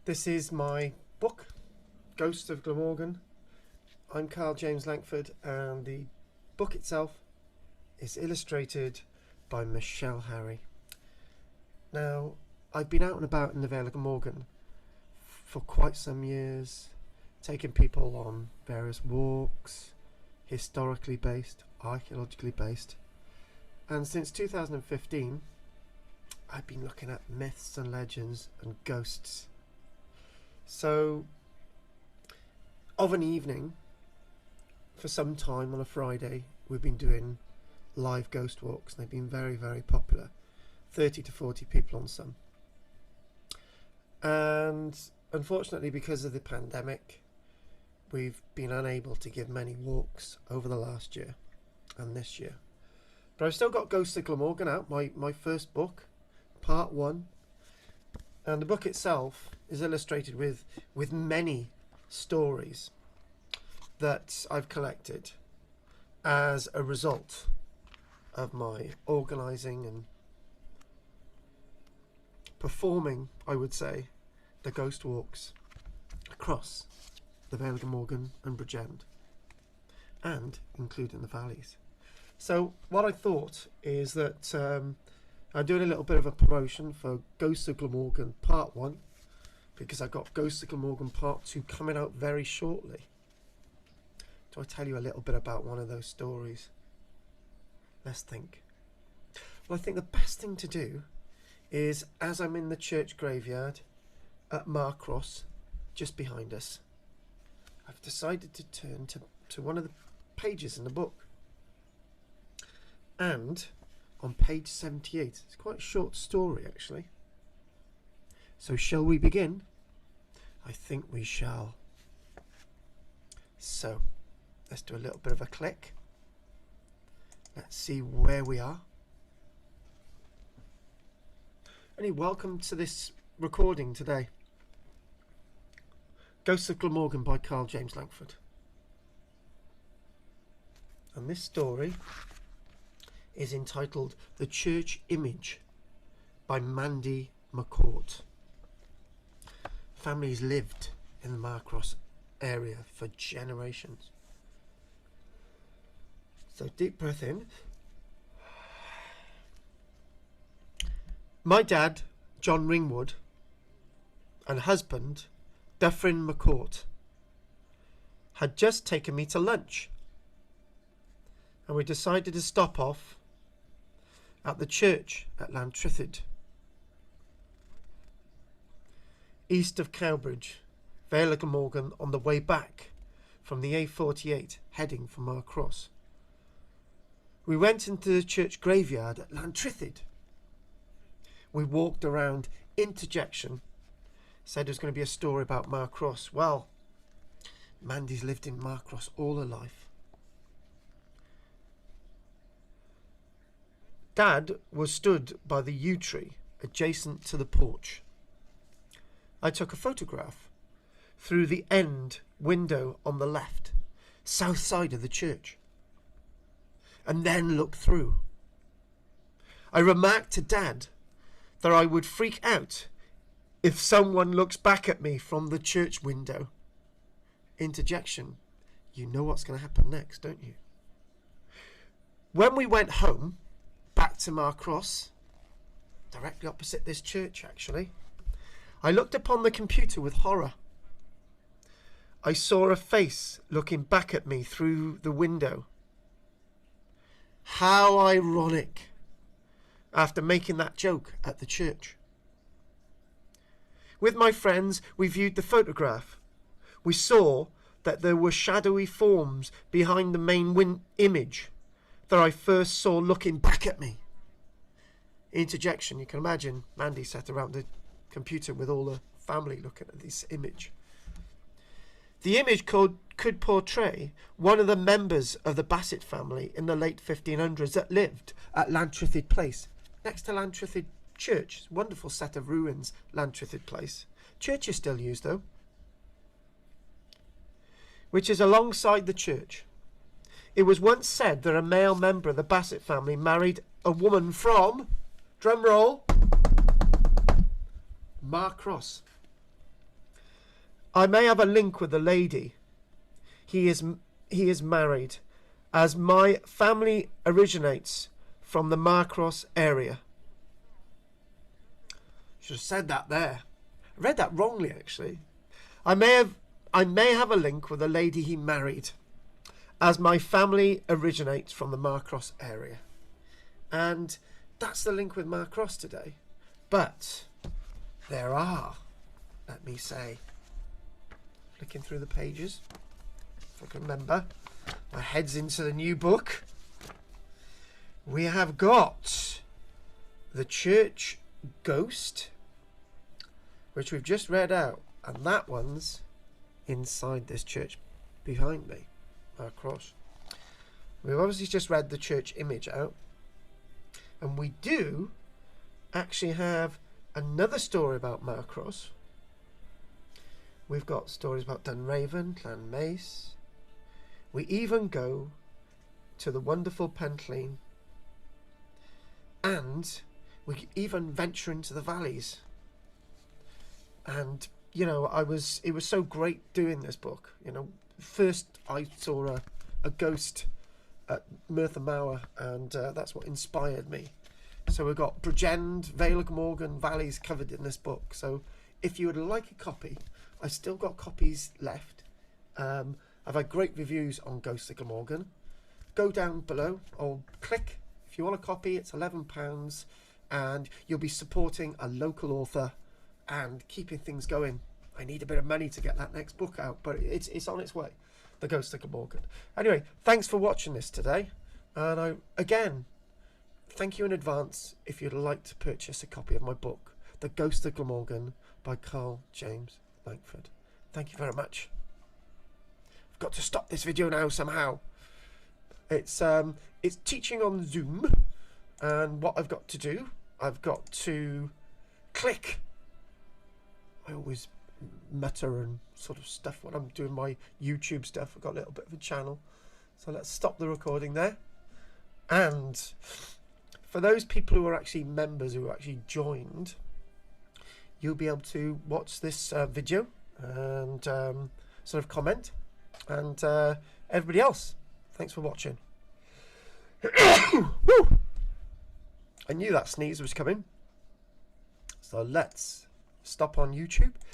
This is my book, Ghosts of Glamorgan. I'm KARL-JAMES LANGFORD, and the book itself is illustrated by Michelle Harry. Now, I've been out and about in the Vale of Glamorgan for quite some years, taking people on various walks, historically based, archaeologically based, and since 2015 I've been looking at myths and legends and ghosts. So, of an evening, for some time on a Friday, we've been doing live ghost walks, and they've been very, very popular. 30 to 40 people on some. And unfortunately, because of the pandemic, we've been unable to give many walks over the last year and this year. But I've still got Ghosts of Glamorgan out, my first book, part 1. And the book itself is illustrated with many stories that I've collected as a result of my organising and performing, I would say, the ghost walks across the Vale of Glamorgan and Bridgend, and including the valleys. So what I thought is that I'm doing a little bit of a promotion for Ghosts of Glamorgan Part 1, because I've got Ghosts of Glamorgan Part 2 coming out very shortly. Do I tell you a little bit about one of those stories? Let's think. Well, I think the best thing to do is, as I'm in the church graveyard at Marcross, just behind us, I've decided to turn to one of the pages in the book. And on page 78, it's quite a short story actually. So shall we begin? I think we shall. So let's do a little bit of a click. Let's see where we are. Anyway, welcome to this recording today. Ghosts of Glamorgan by KARL-JAMES LANGFORD. And this story is entitled The Church Image by Mandy McCourt. Families lived in the Marcross area for generations. So deep breath in. My dad, John Ringwood, and husband, Dyffryn McCourt, had just taken me to lunch, and we decided to stop off at the church at Llantrithid, east of Cowbridge, Vale of Glamorgan, on the way back from the A48 heading for Marcross. We went into the church graveyard at Llantrithid. We walked around interjection, said there was going to be a story about Marcross. Well, Mandy's lived in Marcross all her life. Dad was stood by the yew tree adjacent to the porch. I took a photograph through the end window on the left, south side of the church, and then looked through. I remarked to Dad that I would freak out if someone looks back at me from the church window. Interjection. You know what's going to happen next, don't you? When we went home, back to Marcross, directly opposite this church actually, I looked upon the computer with horror. I saw a face looking back at me through the window. How ironic, after making that joke at the church. With my friends, we viewed the photograph. We saw that there were shadowy forms behind the main image that I first saw looking back at me. Interjection. You can imagine Mandy sat around the computer with all the family looking at this image. The image could portray one of the members of the Bassett family in the late 1500s that lived at Llantrithid Place, next to Llantrithid Church. It's a wonderful set of ruins, Llantrithid Place. Church is still used though, which is alongside the church. It was once said that a male member of the Bassett family married a woman from, drum roll, Marcross. I may have a link with the lady. He is married, as my family originates from the Marcros area. Should have said that there. I read that wrongly, actually. I may have a link with the lady he married, as my family originates from the Marcros area. And that's the link with Marcros today. But there are, let me say, flicking through the pages, if I can remember, my head's into the new book. We have got the church ghost, which we've just read out, and that one's inside this church behind me, Marcros. We've obviously just read the church image out, and we do actually have another story about Marcros. We've got stories about Dunraven, Clan Mace. We even go to the wonderful Pentline, and we even venture into the valleys. And you know, it was so great doing this book. You know, first I saw a ghost at Merthyr Mawr, and that's what inspired me. So we've got Bridgend, Vale of Glamorgan valleys covered in this book. So if you would like a copy, I still got copies left. I've had great reviews on Ghost of Glamorgan. Go down below or click if you want a copy. It's £11, and you'll be supporting a local author and keeping things going. I need a bit of money to get that next book out, but it's on its way. The Ghost of Glamorgan. Anyway, thanks for watching this today, and again, thank you in advance if you'd like to purchase a copy of my book, The Ghost of Glamorgan by KARL-JAMES LANGFORD. Thank you very much. I've got to stop this video now somehow. It's teaching on Zoom, and what I've got to do, I've got to click. I always mutter and sort of stuff when I'm doing my YouTube stuff. I've got a little bit of a channel, so let's stop the recording there. And for those people who are actually members, who are actually joined, you'll be able to watch this video and sort of comment. And everybody else, thanks for watching. Woo! I knew that sneeze was coming, so let's stop on YouTube.